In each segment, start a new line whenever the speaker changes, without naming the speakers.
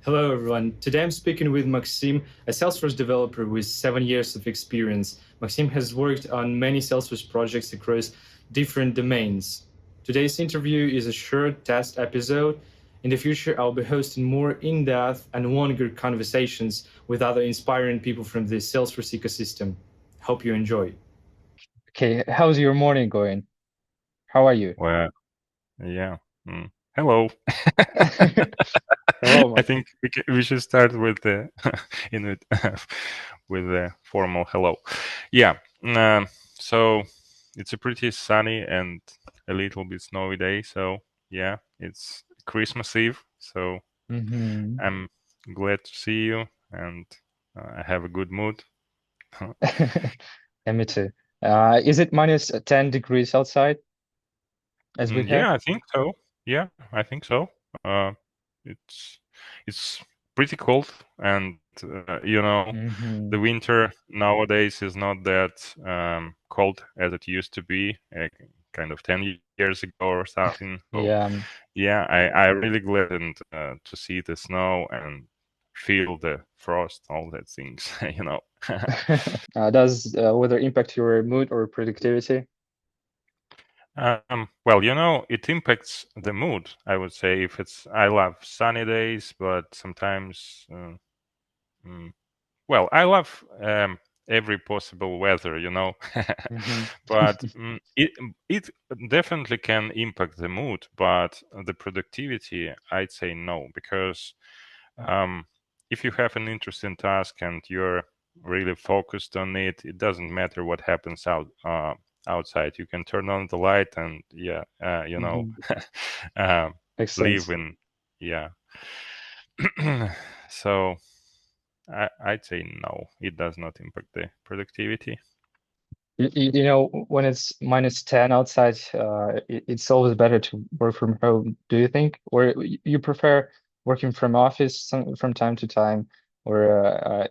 Hello, everyone. Today I'm speaking with Maksim, a Salesforce developer with 7 years of experience. Maksim has worked on many Salesforce projects across different domains. Today's interview is a short test episode. In the future, I'll be hosting more in depth and longer conversations with other inspiring people from the Salesforce ecosystem. Hope you enjoy.
Okay, how's your morning going? How are you?
Well, yeah. Hello.
Hello,
I
Mark.
think we should start with the in it with the formal hello. Yeah. So it's a pretty sunny and a little bit snowy day. So yeah, it's Christmas Eve. So
hmm
I'm glad to see you, and I have a good mood.
Yeah, me too. Is it minus 10 degrees outside as we have?
Yeah, I think so. Yeah, I think so. Uh, it's it's pretty cold, and the
hmm
winter nowadays is not that cold as it used to be, kind of 10 years ago or something. So
Yeah.
yeah, I really glad and to see the snow and feel the frost, all that things, you know.
Does weather impact your mood or productivity?
Well, it impacts the mood, I would say. If I love sunny days, but sometimes, mm, well, I love every possible weather,
hmm
but it definitely can impact the mood, but the productivity, I'd say no, because um, if you have an interesting task and you're really focused on it, it doesn't matter what happens outside. You can turn on the light and
hmm
uh,
Makes
live
sense.
in, yeah. So I'd say no, it does not impact the productivity.
When it's minus 10 outside, it's always better to work from home, do you think? Or you prefer working from office from time to time, or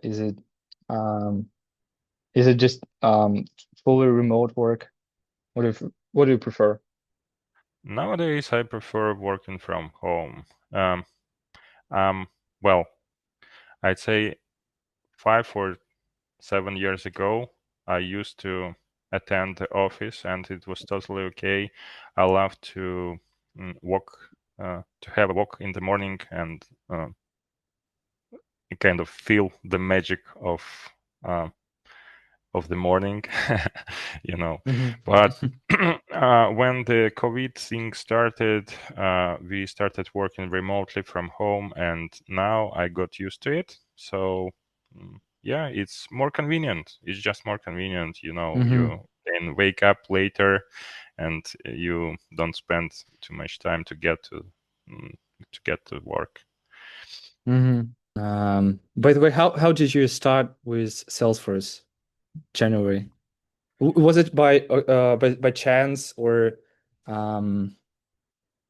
um, is it just fully remote work? What do you prefer?
Nowadays, I prefer working from home. Um, well, I'd say 5 or 7 years ago, I used to attend the office, and it was totally okay. I love to walk, to have a walk in the morning and kind of feel the magic uh, of the morning, you know.
hmm
But when the COVID thing started, we started working remotely from home, and now I got used to it. So yeah, it's more convenient. It's just more convenient,
hmm
You can wake up later, and you don't spend too much time mm, to get to work.
hmm By the way, how did you start with Salesforce January? Was it by chance or um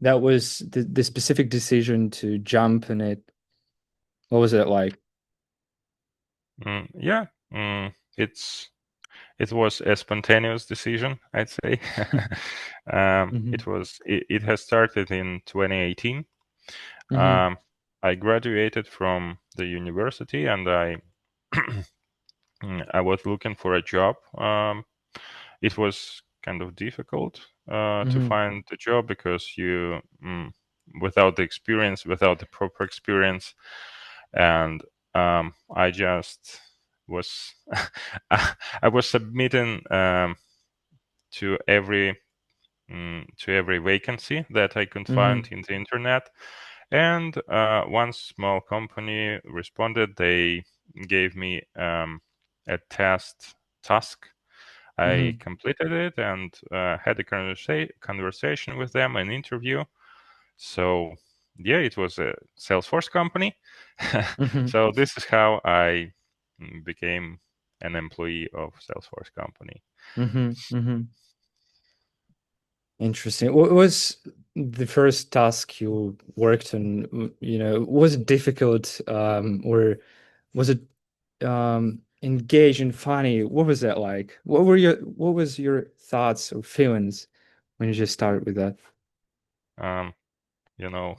that was the specific decision to jump in it? What was it like?
Yeah, it was a spontaneous decision, I'd say.
hmm
It has started in 2018.
hmm
Um, I graduated from the university, and I was looking for a job. It was kind of difficult to
hmm
find a job because without the experience, without the proper experience, and I just was I was submitting to every vacancy that I could find
hmm
in the internet. And one small company responded. They gave me a test task. I
hmm
completed it and had a conversation with them, an interview. So yeah, it was a Salesforce company.
hmm
So this is how I became an employee of Salesforce company.
hmm Interesting. What was the first task you worked on? Was it difficult, or was it engaging, funny? What was that like? What was your thoughts or feelings when you just started with that?
Um, you know.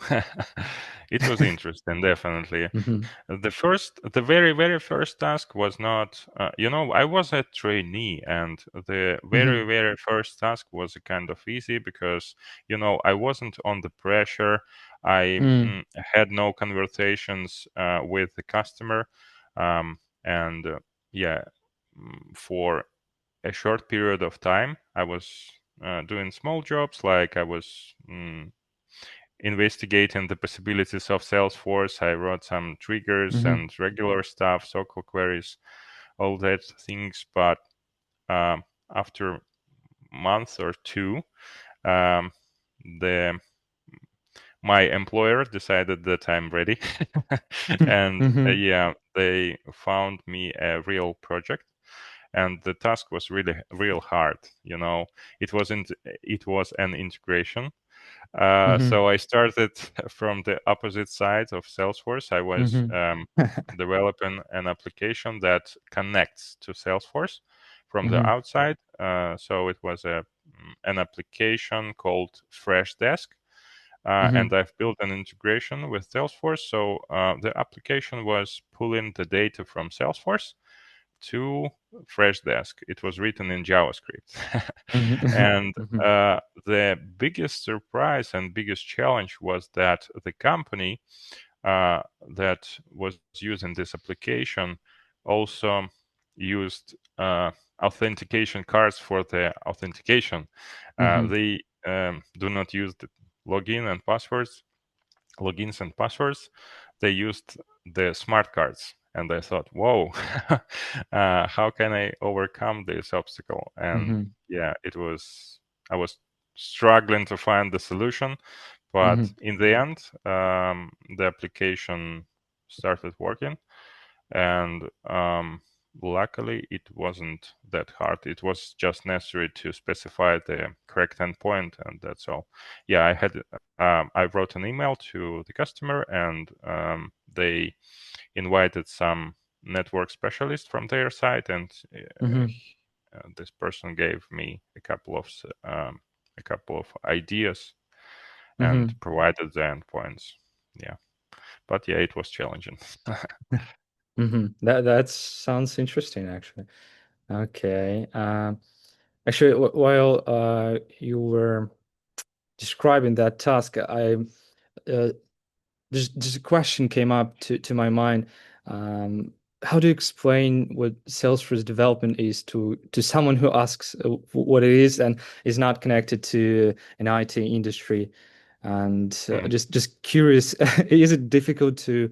It was interesting, definitely.
Mm-hmm.
The very, very first task was not, I was a trainee, and the very,
Mm-hmm.
very first task was kind of easy because, I wasn't on the pressure. I had no conversations with the customer. And yeah, for a short period of time, I was doing small jobs, like I was investigating the possibilities of Salesforce. I wrote some triggers
Mm-hmm.
and regular stuff, SQL queries, all that things. But um, after month or two, um, the my employer decided that I'm ready, and
Mm-hmm.
yeah, they found me a real project. And the task was really real hard. It wasn't. It was an integration.
Mm-hmm.
So I started from the opposite side of Salesforce. I was
Mm-hmm.
developing an application that connects to Salesforce from the
Mm-hmm.
outside. So it was an application called Freshdesk.
Mm-hmm.
And I've built an integration with Salesforce. So the application was pulling the data from Salesforce to Freshdesk. It was written in JavaScript. And
Mm-hmm.
the biggest surprise and biggest challenge was that the company uh, that was using this application also used authentication cards for the authentication.
Mm-hmm.
They do not use the logins and passwords. They used the smart cards. And I thought, whoa, how can I overcome this obstacle? And
Mm-hmm.
yeah, I was struggling to find the solution. But in the end, the application started working. And luckily, it wasn't that hard. It was just necessary to specify the correct endpoint, and that's all. Yeah, I wrote an email to the customer, and they invited some network specialist from their side, and
Mm-hmm.
this person gave me a couple of ideas and
Mm-hmm.
provided the endpoints. Yeah, but yeah, it was challenging.
Mm-hmm. That sounds interesting, actually. Okay. Actually, while you were describing that task, I uh, just a question came up to my mind. How do you explain what Salesforce development is to someone who asks what it is and is not connected to an IT industry? And
Hmm.
just curious, is it difficult to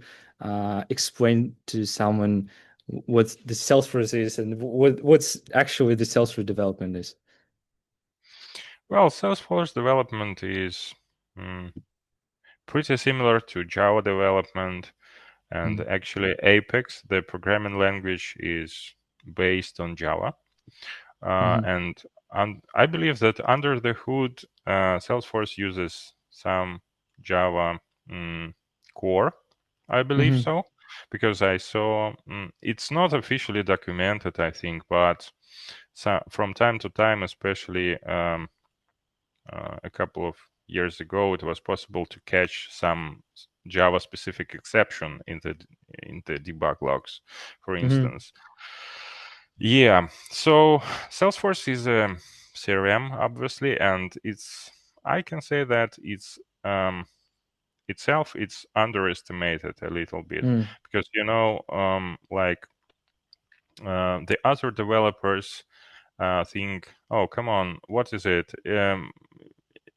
explain to someone what the Salesforce is and what's actually the Salesforce development is?
Well, Salesforce development is mm, pretty similar to Java development, and
Mm-hmm.
actually Apex, the programming language, is based on Java. And I believe that under the hood, Salesforce uses some Java core. I believe
Mm-hmm.
so, because I saw it's not officially documented, I think, but from time to time, especially a couple of years ago, it was possible to catch some Java specific exception in the debug logs, for
Mm-hmm.
instance. Yeah, so Salesforce is a CRM, obviously, and I can say that it's underestimated a little bit,
Mm-hmm.
because like the other developers think, oh, come on, what is it?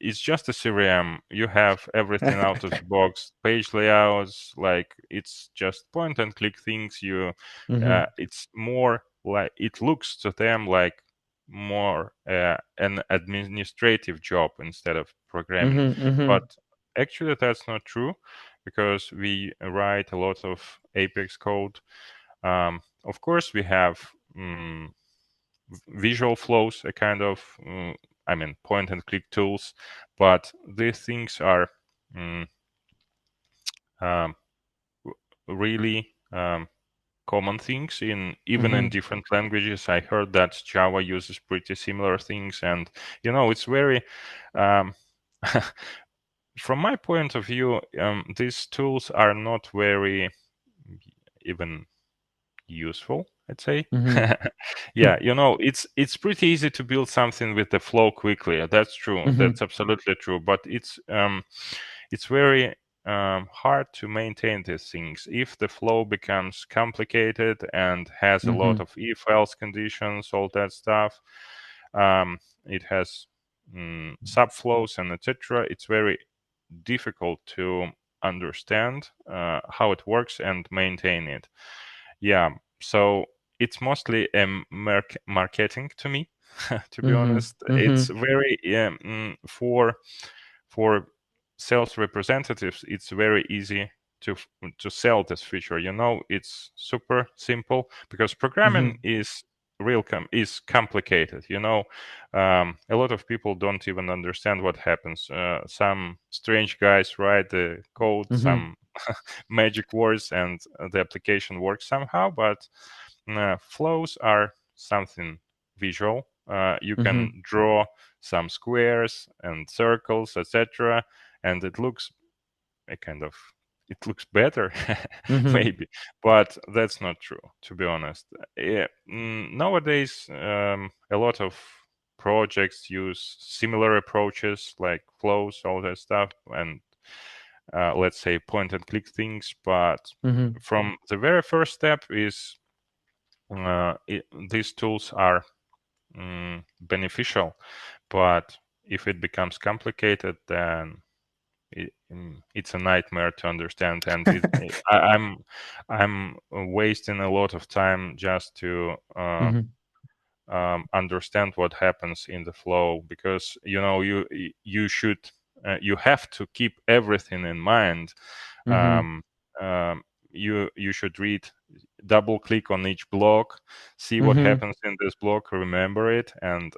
It's just a CRM. You have everything out of the box, page layouts, like it's just point and click things.
Mm-hmm.
It's more like it looks to them like more an administrative job instead of programming.
Mm-hmm. Mm-hmm.
But actually, that's not true, because we write a lot of Apex code. Of course, we have visual flows, a kind of point and click tools, but these things are mm, um, really common things in even in
Mm-hmm.
different languages. I heard that Java uses pretty similar things, and it's very um, from my point of view, these tools are not very even useful, I'd say. Yeah, it's pretty easy to build something with the flow quickly. That's true. That's absolutely true. But it's very hard to maintain these things. If the flow becomes complicated and has a lot of if-else conditions, all that stuff, it has subflows and etc. It's very difficult to understand how it works and maintain it. Yeah, so it's mostly marketing to me, to be honest. It's very for sales representatives. It's very easy to sell this feature. It's super simple because programming is is complicated. A lot of people don't even understand what happens. Some strange guys write the code, some magic words, and the application works somehow. But flows are something visual. You can draw some squares and circles, etc., and it looks it looks better, maybe, but that's not true, to be honest. Nowadays, a lot of projects use similar approaches like flows, all that stuff, and let's say point and click things. But from the very first step is these tools are beneficial, but if it becomes complicated, then it's a nightmare to understand, and I'm wasting a lot of time just to understand what happens in the flow, because you should you have to keep everything in mind. um, um, you should read, double click on each block, see what happens in this block, remember it, and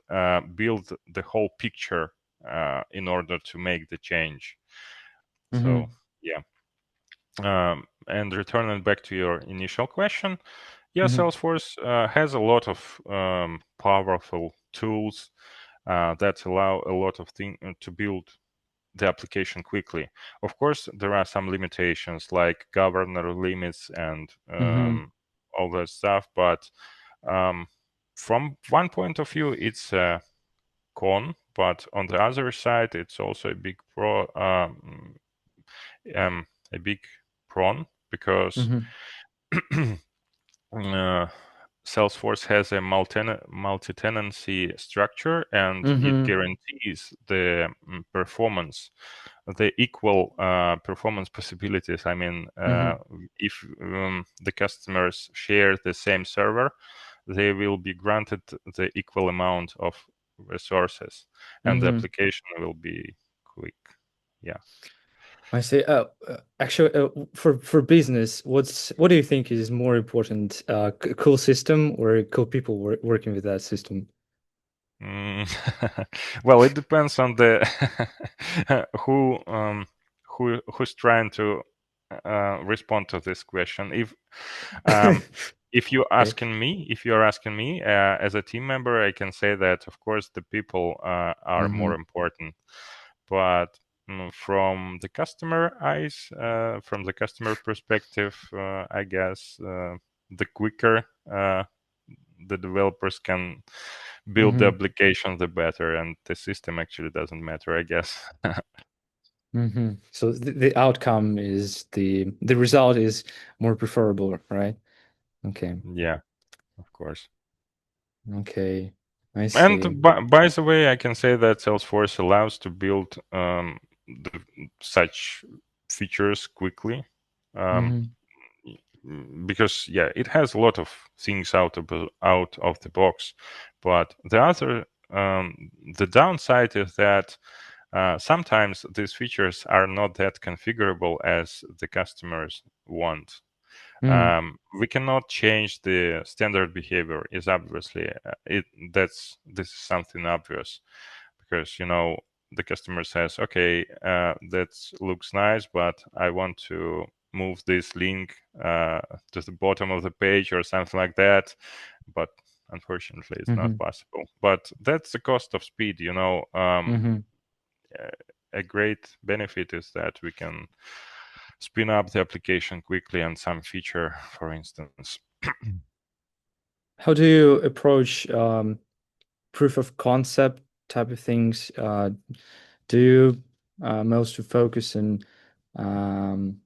build the whole picture in order to make the change. So yeah. And returning back to your initial question, yeah, Salesforce has a lot of powerful tools that allow a lot of things to build the application quickly. Of course, there are some limitations like governor limits and all that stuff, but from one point of view, it's a con, but on the other side, it's also a big a big prawn, because Salesforce has a multi-tenancy structure, and it guarantees the performance, the equal performance possibilities. I mean, if the customers share the same server, they will be granted the equal amount of resources, and the application will be quick. Yeah.
I see. Actually, for business, what do you think is more important? Cool system or cool people working with that system?
Well, it depends on the who's trying to respond to this question. If you're asking me as a team member, I can say that of course the people are more important. But from the customer eyes, from the customer perspective, I guess the quicker the developers can build the application, the better, and the system actually doesn't matter, I guess.
So the outcome is the result is more preferable, right? Okay.
Yeah, of course.
Okay, I see.
And by the way, I can say that Salesforce allows to build such features quickly. Because yeah, it has a lot of things out of the box, but the downside is that sometimes these features are not that configurable as the customers want. We cannot change the standard behavior. Is obviously this is something obvious, because the customer says, okay, that looks nice, but I want to move this link to the bottom of the page or something like that, but unfortunately it's not possible. But that's the cost of speed. a great benefit is that we can spin up the application quickly and some feature, for instance.
How do you approach proof of concept type of things? Do you mostly focus on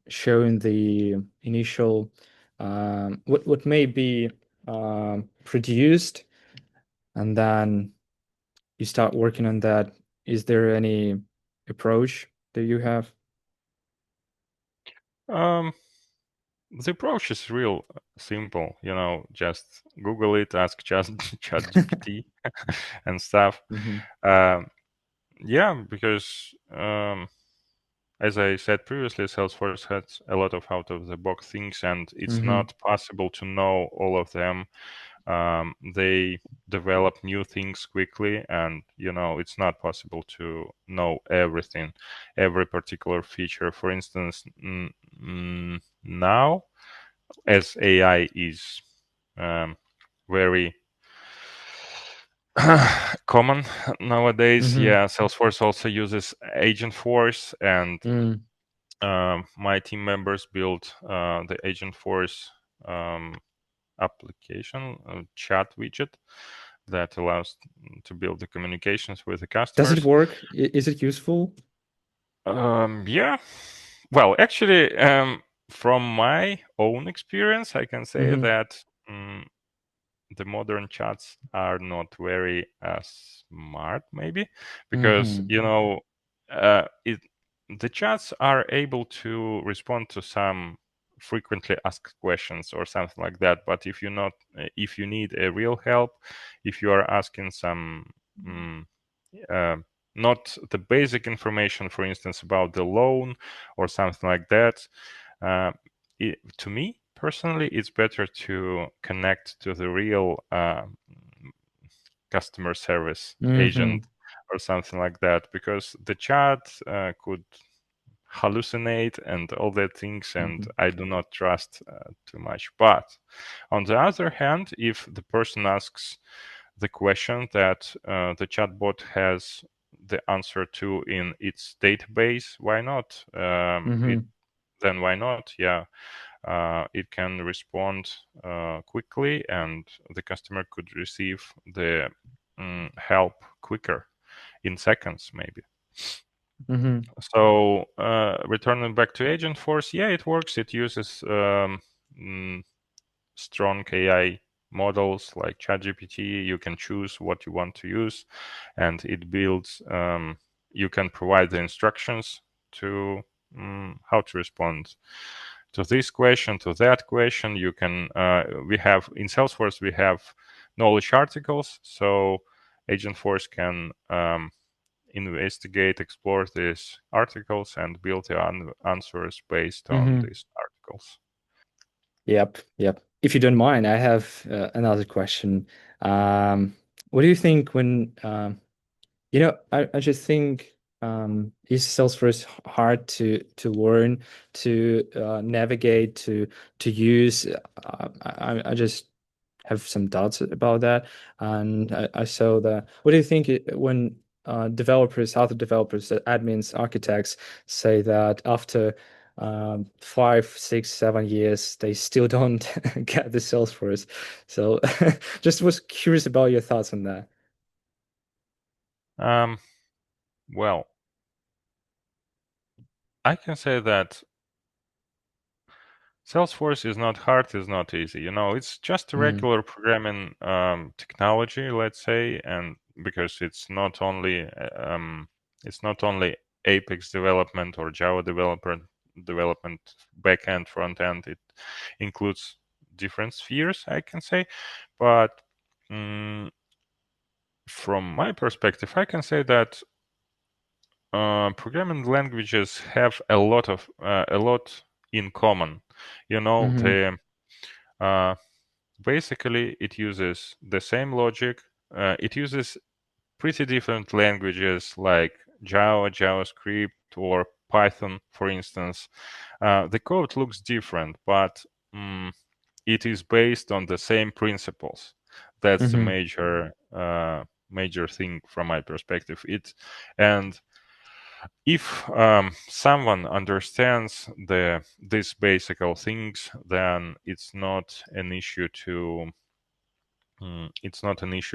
showing the initial what may be produced, and then you start working on that? Is there any approach that you have?
Um, the approach is real simple, just Google it, ask ChatGPT and stuff.
Mm-hmm.
Yeah, because as I said previously, Salesforce has a lot of out-of-the-box things, and it's
Mm-hmm.
not possible to know all of them. They develop new things quickly, and it's not possible to know everything, every particular feature. For instance, now, as AI is very common nowadays,
Mm-hmm.
yeah, Salesforce also uses Agentforce, and
Mm.
my team members built the Agentforce application chat widget that allows to build the communications with the
Does it
customers.
work? Is it useful?
Yeah. Well, actually, from my own experience, I can say
Mm-hmm.
that the modern chats are not very smart, maybe, because
Mm-hmm.
the chats are able to respond to some frequently asked questions or something like that. But if you need a real help, if you are asking some mm, uh, not the basic information, for instance, about the loan or something like that, uh, to me personally, it's better to connect to the real customer service
Mm-hmm.
agent or something like that, because the chat could hallucinate and all that things, and
Mm-hmm.
I do not trust too much. But on the other hand, if the person asks the question that the chatbot has the answer to in its database, why not?
Mm-hmm.
Then why not? Yeah, it can respond quickly, and the customer could receive the help quicker, in seconds maybe.
Mm-hmm.
So returning back to Agentforce, yeah, it works. It uses mm, strong AI models like ChatGPT. You can choose what you want to use, and it builds. You can provide the instructions to how to respond to this question, to that question. You can. We have in Salesforce we have knowledge articles, so Agentforce can investigate, explore these articles, and build the answers based on
Mm-hmm.
these articles.
Yep, yep. If you don't mind, I have another question. What do you think when I just think is Salesforce hard to learn, to navigate, to use? I just have some doubts about that, and I saw that. What do you think when developers, other developers, admins, architects say that after 5, 6, 7 years, they still don't get the Salesforce? So, just was curious about your thoughts on that.
Um, well, I can say that Salesforce is not hard, is not easy. It's just a
Mm,
regular programming technology, let's say, and because it's not only Apex development or Java development, backend, front end. It includes different spheres, I can say. But mm, from my perspective, I can say that programming languages have a lot in common.
mm-hmm,
The basically it uses the same logic. It uses pretty different languages like Java, JavaScript, or Python, for instance. The code looks different, but it is based on the same principles. That's the
mm-hmm,
major thing from my perspective. And if someone understands these basic things, then it's not an issue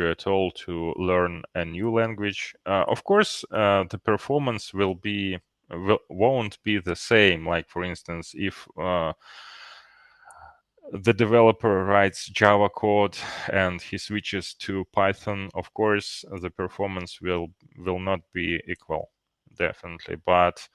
at all to learn a new language. Of course, the performance won't be the same. Like, for instance, if the developer writes Java code and he switches to Python, of course, the performance will not be equal, definitely. But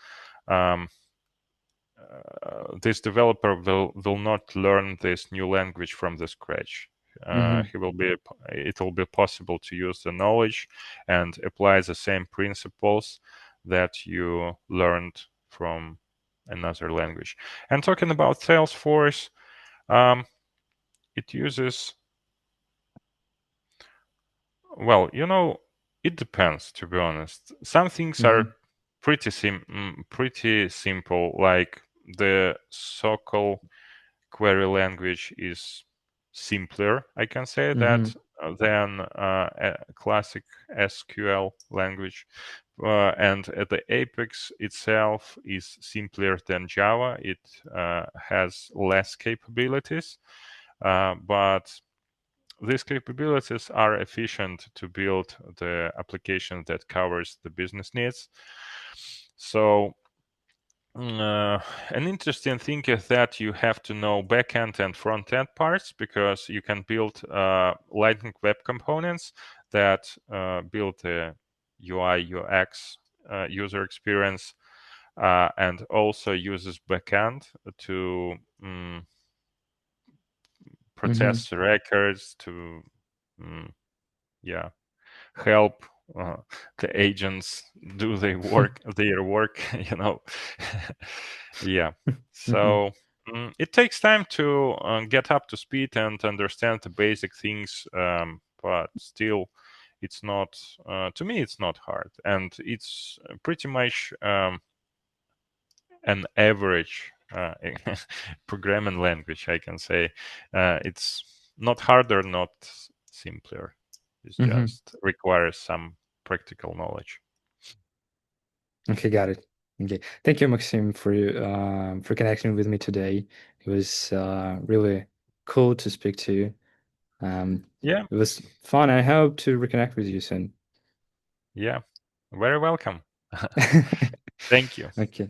this developer will not learn this new language from the scratch. It will be possible to use the knowledge and apply the same principles that you learned from another language. And talking about Salesforce, it uses, well, it depends, to be honest. Some things are pretty simple, like the SOQL query language is simpler, I can say that, than a classic SQL language. And the Apex itself is simpler than Java. It has less capabilities, but these capabilities are efficient to build the application that covers the business needs. So an interesting thing is that you have to know backend and front-end parts, because you can build Lightning Web Components that build the UI, UX user experience, and also uses backend to process records, to help the agents do their work. Yeah. So it takes time to get up to speed and understand the basic things, but still, it's not, to me, it's not hard, and it's pretty much an average programming language, I can say. It's not harder, not simpler. It just requires some practical knowledge.
Okay, got it. Okay, thank you, Maxim, for connecting with me today. It was really cool to speak to you.
Yeah,
It was fun. I hope to reconnect with you soon.
yeah, very welcome. Thank you.
Okay.